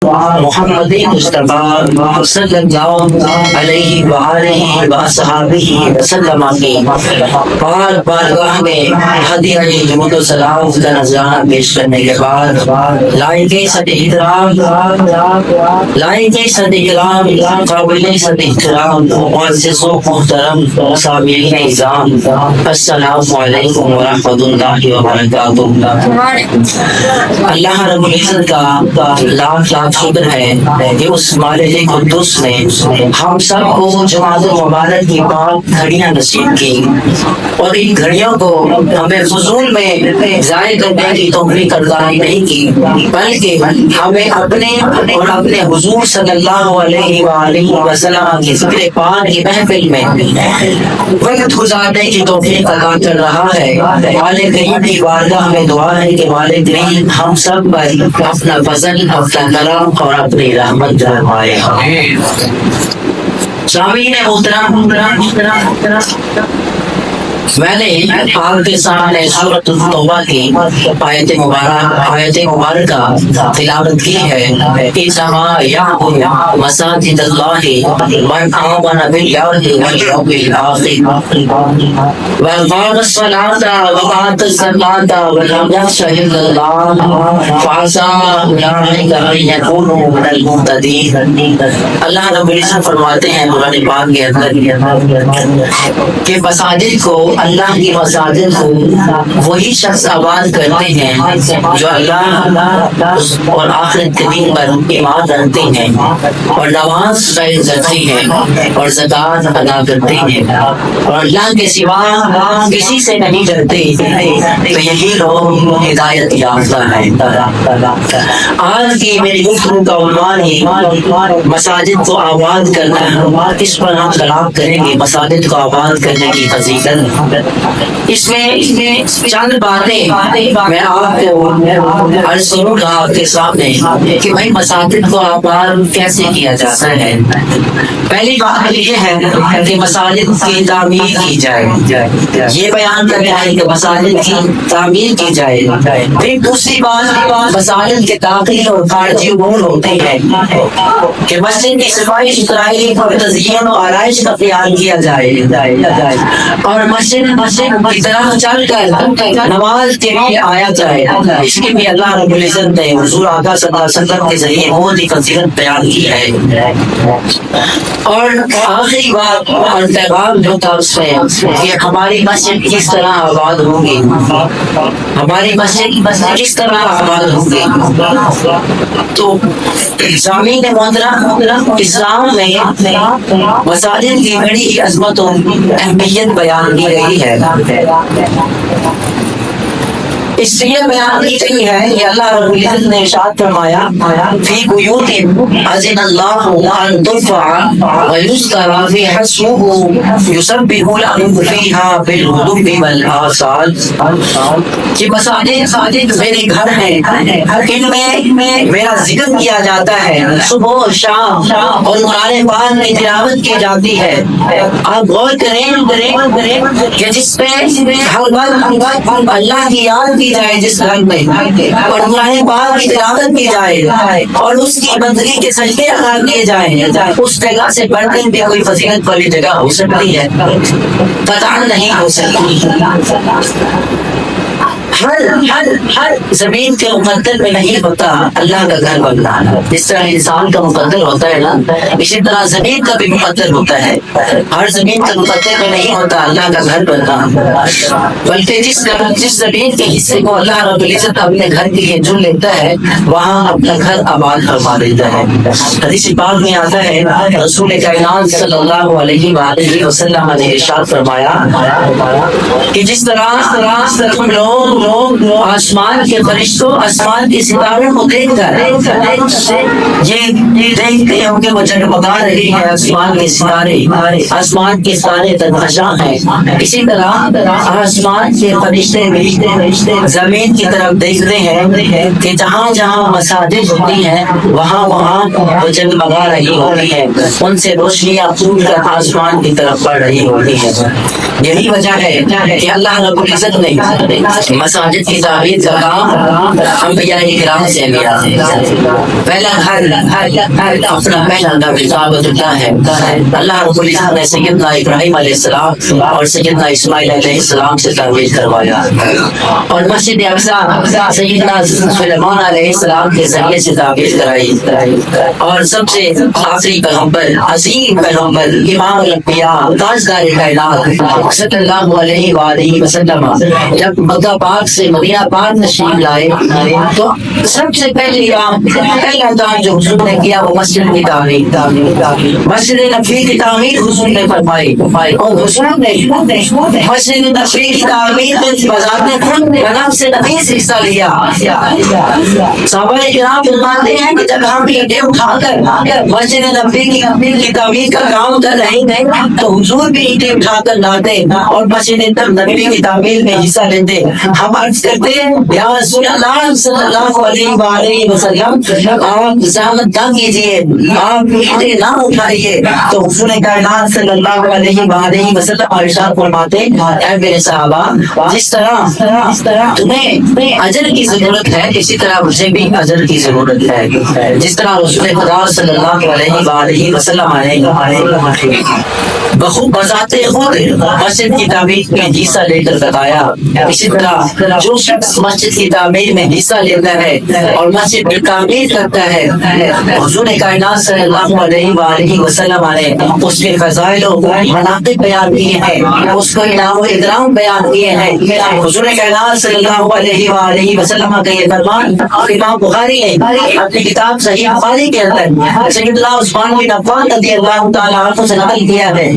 محمد مصطفیٰ صلی اللہ علیہ وآلہ وصحبہ وسلم کی پاک بارگاہ میں ہدیہ جمعۃ و سلام کا نذرانہ پیش کرنے کے بعد لائق صد احترام قابل صد احترام معزز و محترم سامعین نظام، السلام علیکم ورحمۃ اللہ وبرکاتہ۔ اللہ رب العزت کا لاکھ لاکھ شکر ہے کہ اس مالک قدوس نے ہم سب کو جمعۃ المبارک کی پاک گھڑیاں نصیب کی، اور ان گھڑیوں کو ہمیں فضول میں ضائع کرنے کی توفیق عطا نہیں کی، بلکہ ہمیں اپنے اور اپنے حضور صلی اللہ علیہ وآلہ وسلم کی ذکر پاک کی محفل میں وقت گزارنے کی توفیق عطا کر رہا ہے۔ مالک کریم کی بارگاہ میں دعا ہے کہ مالک کریم ہم سب پر اپنا فضل، اپنا کرم اور اپنی رحمت فرمائے۔ سامعین محترم، میں نے آپ کے سامنے سورۃ التوبہ کی آیت مبارکہ تلاوت کی ہے۔ انما یعمر مساجد اللہ من آمن باللہ والیوم الآخر واقام الصلاۃ وآتى الزکاۃ ولم یخش الا اللہ فعسى اولئک ان یکونوا من المہتدین۔ اللہ رب العزت فرماتے ہیں قرآن پاک کے اندر کہ مساجد کو، اللہ کی مساجد کو وہی شخص آباد کرتے ہیں جو اللہ اور آخرت کے دن پر ایمان رکھتے ہیں اور نماز قائم کرتے ہیں اور زکوٰۃ ادا کرتے ہیں اور اللہ کے سوا کسی سے نہیں ڈرتے، تو یہی لوگ ہدایت یافتہ ہیں۔ آج کی میری گفتگو کا عنوان ہے مساجد کو آباد کرنا۔ اس پر ہم کلام کریں گے مساجد کو آباد کرنے کی فضیلت۔ اس میں چند باتیں میں آپ کو عرض کروں گا آپ کے سامنے کہ بھائی مساجد کو آباد کیسے کیا جاتا ہے۔ پہلی بات یہ ہے کہ مساجد کی تعمیر کی جائے، یہ بیان کرنا ہے کہ مساجد کی تعمیر کی جائے۔ پھر دوسری بات مساجد کے داخل اور خارجی امور ہوتے ہیں کہ مسجد کی صفائی ستھرائی اور تزئین و آرائش کا خیال کیا جائے اور مسجد کی طرف چل کر نماز کے لیے آیا جائے۔ اس کی بھی اللہ رب العزت نے حضور آقا صلی اللہ علیہ وسلم کے ذریعے بہت ہی فضیلت بیان کی ہے۔ اور آخری بات اور پیغام جو تھا اس میں کہ ہماری مسجد کس طرح آباد ہوگی، ہماری مسجد کس طرح آباد ہوگی۔ تو سامعین محترم، اسلام میں مساجد کی بڑی عظمت و اہمیت بیان کی گئی ہے۔ اس لیے بیان کی گئی ہے کہ اللہ رب العزت نے ارشاد فرمایا فی بیوت اذن اللہ ان ترفع ویذکر فیہا اسمہ یسبح لہ فیہا بالغدو والآصال، کہ مساجد میرے گھر ہیں، ان میں میرا ذکر کیا جاتا ہے صبح اور شام، اور قرآن پاک کی تلاوت کی جاتی ہے۔ آپ غور کریں کہ جس پہ ہر وقت اللہ کی یاد کی جائے جس گھر میں، اور قرآن پاک کی تلاوت کی جائے اور اس کی بندگی کے سجدے ادا کیے جائیں، اس جگہ سے بڑھ کر بھی کوئی فضیلت والی جگہ ہو سکتی ہے؟ قطعاً نہیں ہو سکتی۔ ہر زمین کے مقدر میں نہیں ہوتا اللہ کا گھر بننا، جس طرح انسان کا مقدر ہوتا ہے نا، اسی طرح زمین کا بھی مقدر ہوتا ہے۔ ہر زمین کا مقدر میں نہیں ہوتا اللہ کا گھر بننا، بلکہ جس زمین کے حصے کو اللہ رب العزت اپنے گھر کے لیے چن لیتا ہے وہاں اپنا گھر آباد فرما دیتا ہے۔ حدیث پاک میں آتا ہے رسول کائنات صلی اللہ علیہ وآلہ وسلم نے ارشاد فرمایا کہ جس طرح تم لوگ آسمان کے فرشتوں، آسمان کے ستاروں کو دیکھ کر یہ دیکھتے ہوں کہ وہ جگمگا رہی ہے، آسمان کے ستارے تنخشاں ہیں، اسی طرح آسمان کے فرشتے زمین کی طرف دیکھتے ہیں کہ جہاں جہاں مساجد ہوتی ہیں وہاں وہ جگمگا رہی ہوتی ہیں، ان سے روشنیاں پھوٹ کر آسمان کی طرف پڑ رہی ہوتی ہیں۔ یہی وجہ ہے کہ اللہ رب العزت نے مساجد کی تعمیر کا کام انبیاء کرام سے لیا. پہلا گھر اپنا پہلا گھر کعبۃ اللہ ہے. اللہ رب العزت نے سیدنا ابراہیم علیہ السلام اور سیدنا اسماعیل علیہ السلام سے تعمیر کروایا, اور مسجد اقصی سیدنا سلیمان علیہ السلام کے ذریعے سے تعمیر کرائی. اور سب سے آخری پیغمبر, عظیم پیغمبر, امام الانبیاء, تاجدار کائنات صلی اللہ علیہ وآلہ وسلم جب مکہ پاک سے مدینہ پاک تشریف لائے تو سب سے پہلا کام جو حضور نے کیا وہ مسجد کی تعمیر, مسجد نبوی کی تعمیر حضور نے فرمائی. اور حضور نے مسجد نبوی کی تعمیر میں بذات خود بنام سے نفیس حصہ لیا. صحابہ کرام فرماتے ہیں کہ جب ہم اینٹیں اٹھا کر مسجد نبوی کی تعمیر کا کام کر رہے تھے تو حضور بھی اینٹیں اٹھا کر لاتے اور مسجد نبوی کی تعمیر میں حصہ لیتے. ہم عرض کرتے ہیں یا رسول اللہ صلی اللہ علیہ وآلہ وسلم آپ زحمت نہ کیجیے, آپ اینٹیں نہ اٹھائیے. تو حضور کائنات صلی اللہ علیہ وآلہ وسلم ارشاد فرماتے اے میرے صحابہ, جس طرح تمہیں اجر کی ضرورت ہے اسی طرح مجھے بھی اجر کی ضرورت ہے. جس طرح رسول خدا صلی اللہ علیہ وآلہ وسلم بخود بذات خود مسجد کی تعمیر میں حصہ لے کر بتایا, اسی طرح جو شخص مسجد کی تعمیر میں حصہ لیتا ہے اور مسجد کی تعمیر کرتا ہے حضور کائنات صلی اللہ علیہ وآلہ وسلم نے اس کے فضائل و مناقب بیان کیے ہیں, اس کو انعام و اکرام بیان کیے ہیں. حضور کائنات صلی اللہ علیہ وآلہ وسلم کا یہ فرمان امام بخاری نے اپنی کتاب صحیح بخاری کے اندر سیدنا عثمان بن عفان رضی اللہ تعالیٰ عنہ سے نقل کیا ہے.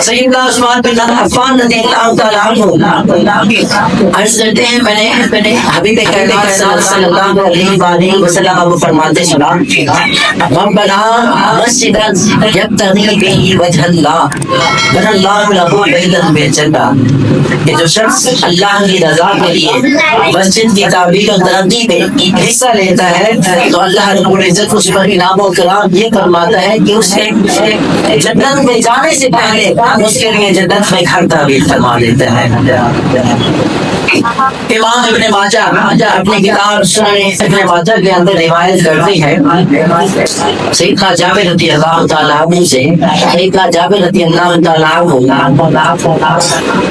سیدنا عثمان بن عفان رضی اللہ تعالیٰ عنہ عرض کرتے ہیں میں نے حبیب کائنات صلی اللہ علیہ وآلہ وسلم کو فرماتے سنا من بنا مسجدا یبتغی بہ وجہ اللہ بنى اللہ لہ بیتا فی الجنہ, کہ جو شخص اللہ کی رضا کے لیے مسجد کی تعمیر و ترقی میں حصہ لیتا ہے تو اللہ رب العزت اس پر انعام و کرام یہ فرماتا ہے کہ اس کے جنت میں جانے سے پہلے اس کے لیے جنت میں گھر تعمیر فرما دیتا ہے. امام ابن ماجہ اپنی کتاب سنن ابن ماجہ کے اندر روایت کرتے ہیں سیدنا جابر رضی اللہ تعالیٰ عنہ سے, سیدنا جابر رضی اللہ تعالیٰ عنہ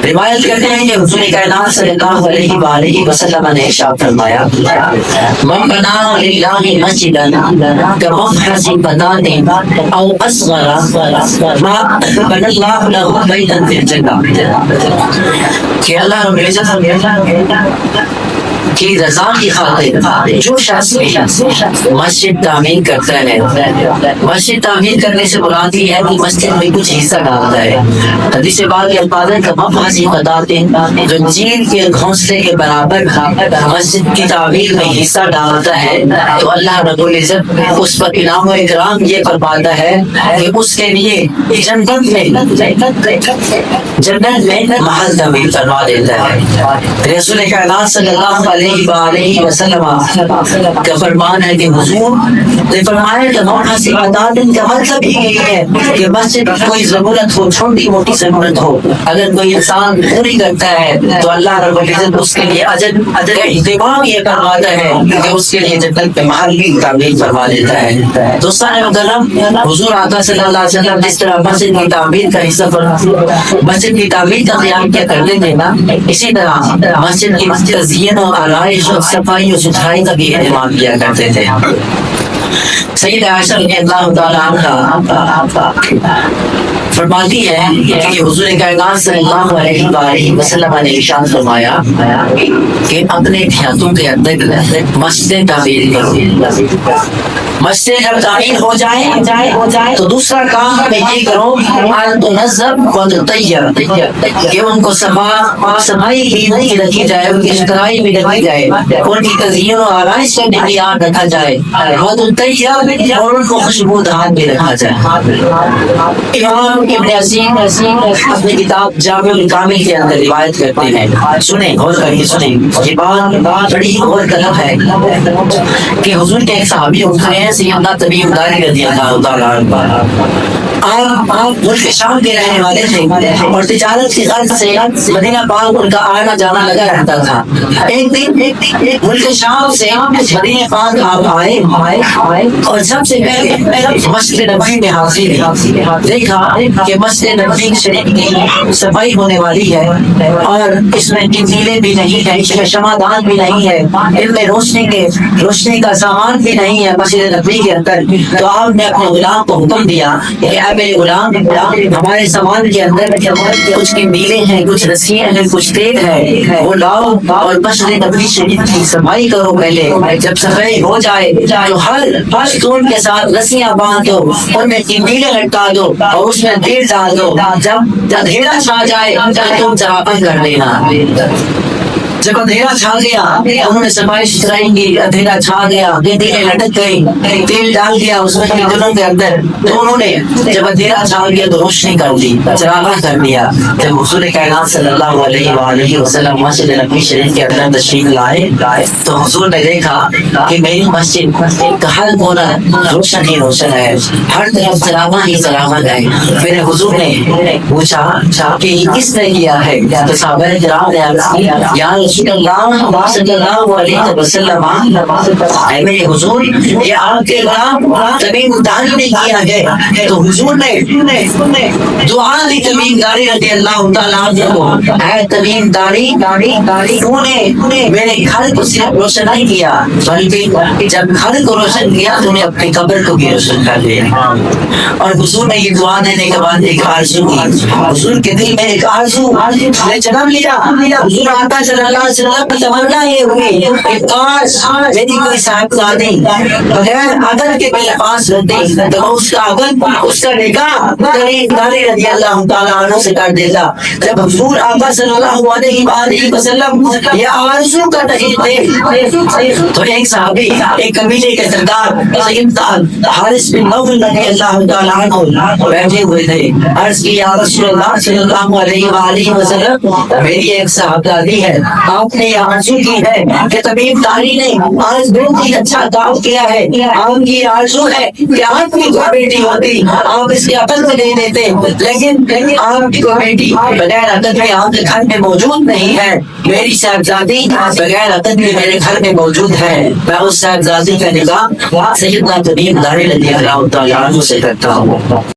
روایت کرتے ہیں کہ حضور کائنات صلی اللہ علیہ وآلہ وسلم نے ارشاد فرمایا من بنا للہ مسجدا کمفحص بنان او اصغر ما بنى اللہ لہ بیتا فی الجنہ, کہ اللہ رب العزت کی رضا کی خاطر جو شخص مسجد تعمیر کرتا ہے, مسجد تعمیر کرنے سے مراد یہ ہے کہ مسجد میں کچھ حصہ ڈالتا ہے. حدیث پاک کے الفاظ ہیں کہ مفحص بنان, جو چیل کے گھونسلے کے برابر مسجد کی تعمیر میں حصہ ڈالتا ہے تو اللہ رب العزت اس پر انعام و اکرام یہ فرماتا ہے کہ اس کے لیے جنت میں محل تعمیر فرما دیتا ہے. رسول کائنات صلی اللہ علیہ وآلہ وسلم کا فرمان ہے کہ حضور نے فرمایا کہ مفحص بنان کا مطلب یہ ہے کہ مسجد کوئی ضرورت ہو, چھوٹی موٹی ضرورت ہو, اگر کوئی انسان پوری کرتا ہے تو اللہ رب العزت اس کے لیے اجر کا اہتمام یہ فرماتا ہے کہ اس کے لیے جنت میں محل بھی تعمیر فرما دیتا ہے. دوستان محترم, حضور آقا صلی اللہ علیہ وسلم جس طرح مسجد کی تعمیر کا حصہ مسجد کی تعمیر کا قیام کیا کرتے تھے نا, اسی طرح مسجد کی تزئین و آرائش اور صفائی و ستھرائی کا بھی اہتمام کیا کرتے تھے. سیدہ عائشہ رضی اللہ تعالیٰ عنہ فرماتی ہے کہ حضور کائنات صلی اللہ علیہ وآلہ وسلم نے ارشاد فرمایا کہ اپنے ہاتھوں کے اندر مسجد تعمیر کرو. مسجد جب تعمیر ہو جائے تو دوسرا کام میں یہ کرو ان تنظم و تطیر, کہ ان کو صفائی بھی رکھی جائے, ان کی ستھرائی بھی رکھی جائے, ان کی تزئین و آرائش کا خیال رکھا جائے, اور ان کو خوشبودار بھی رکھا جائے. امام ابن عظیم اپنی کتاب جامع الکامل کے اندر روایت کرتے ہیں, سنیں غور کریے, سنیں یہ بات بڑی غور طلب ہے کہ حضور کے ایک صحابی اٹھ رہے ہیں سیدنا تمیم داری رضی اللہ تعالیٰ عنہ, آپ ملک شام کے رہنے والے تھے اور تجارت کی غرض سے مدینہ پاک ان کا آنا جانا لگا رہتا تھا. ایک دن ملک شام سے مدینہ پاک آپ آئے اور سب سے پہلے مسجد نبوی میں حاضر ہوئے. دیکھا کہ مسجد نبوی شریف کی صفائی ہونے والی ہے اور اس میں کنزیلیں بھی نہیں ہے, اس میں شمعدان بھی نہیں ہے, ان میں روشنی کا سامان بھی نہیں ہے مسجد نبوی کے اندر. تو آپ نے اپنے غلام کو حکم دیا کہ اے میرے غلام, ہمارے سامان کے اندر کچھ کنڈیلیں ہیں, کچھ رسیاں ہیں, کچھ تیل ہے, وہ لاؤ اور مسجد نبوی شریف کی صفائی کرو. پہلے جب صفائی ہو جائے تو ہر ستون کے ساتھ رسیاں باندھ دو, ان میں کنڈیلیں لٹکا دو اور اس میں تیل ڈال دو. جب اندھیرا چھا جائے تم چراغاں کر لینا. جب اندھیرا چھا گیا انہوں نے صفائی ستھرائی کی, اندھیرا چھا گیا, کنڈیلیں لٹک گئی, تیل ڈال دیا اس میں کنڈیلوں کے اندر. تو انہوں نے جب اندھیرا چھا گیا تو روشنی کر دی, چراغاں کر دیا. جب حضور کائنات صلی اللہ علیہ وآلہ وسلم مسجد نبوی شریف کے اندر تشریف لائے تو حضور نے دیکھا کہ میری مسجد کا ہر کونا روشن ہی روشن ہے, ہر طرف چراغاں ہی چراغاں ہے. پھر حضور نے پوچھا کہ کس نے کیا ہے؟ تو صحابہ کرام نے عرض کی یا رسول اللہ صلی اللہ علیہ وسلم, اے میرے حضور یہ آپ کے غلام تمیم داری نے کیا ہے. تو حضور نے دعا دی تمیم داری رضی اللہ تعالیٰ عنہ کو, اے تمیم داری تو نے میرے گھر کو صرف روشن نہیں کیا بلکہ جب گھر کو روشن کیا تو نے اپنی قبر کو بھی روشن کر دیا. اور حضور نے یہ دعا دینے کے بعد ایک آرزو کی, حضور کے دل میں ایک آرزو نے جنم لیا. حضور آقا صلی اللہ علیہ وسلم کی تمنا یہ ہوئی کہ کاش میری کوئی صاحبزادی بغیر عدل کے میرے پاس رہتی تو اس کا عدل, اس کا نکاح تمیم داری رضی اللہ تعالیٰ عنہ سے کر دیتا. جب حضور آقا صلی اللہ علیہ وآلہ وسلم یہ آرزو کر رہے تھے تو ایک صحابی, ایک قبیلے کے سردار سید حارث بن نوفل رضی اللہ تعالیٰ عنہ بیٹھے ہوئے تھے. عرض کی یا رسول اللہ صلی اللہ علیہ وآلہ وسلم, میری ایک صاحبزادی ہے, آپ نے یہ آرزو کی ہے کہ تمیم داری نے آج بہت ہی اچھا کام کیا ہے, آپ کی آرزو ہے کہ آپ کی کوئی بیٹی ہوتی آپ اس کے عقل میں دے دیتے, لیکن آپ کی کوئی بیٹی بغیر عقل میں آپ کے گھر میں موجود نہیں ہے. میری صاحبزادی بغیر عقل میں میرے گھر میں موجود ہے, میں اس صاحبزادی کا نکاح سیدنا تمیم داری رضی اللہ تعالیٰ عنہ سے کرتا ہوں.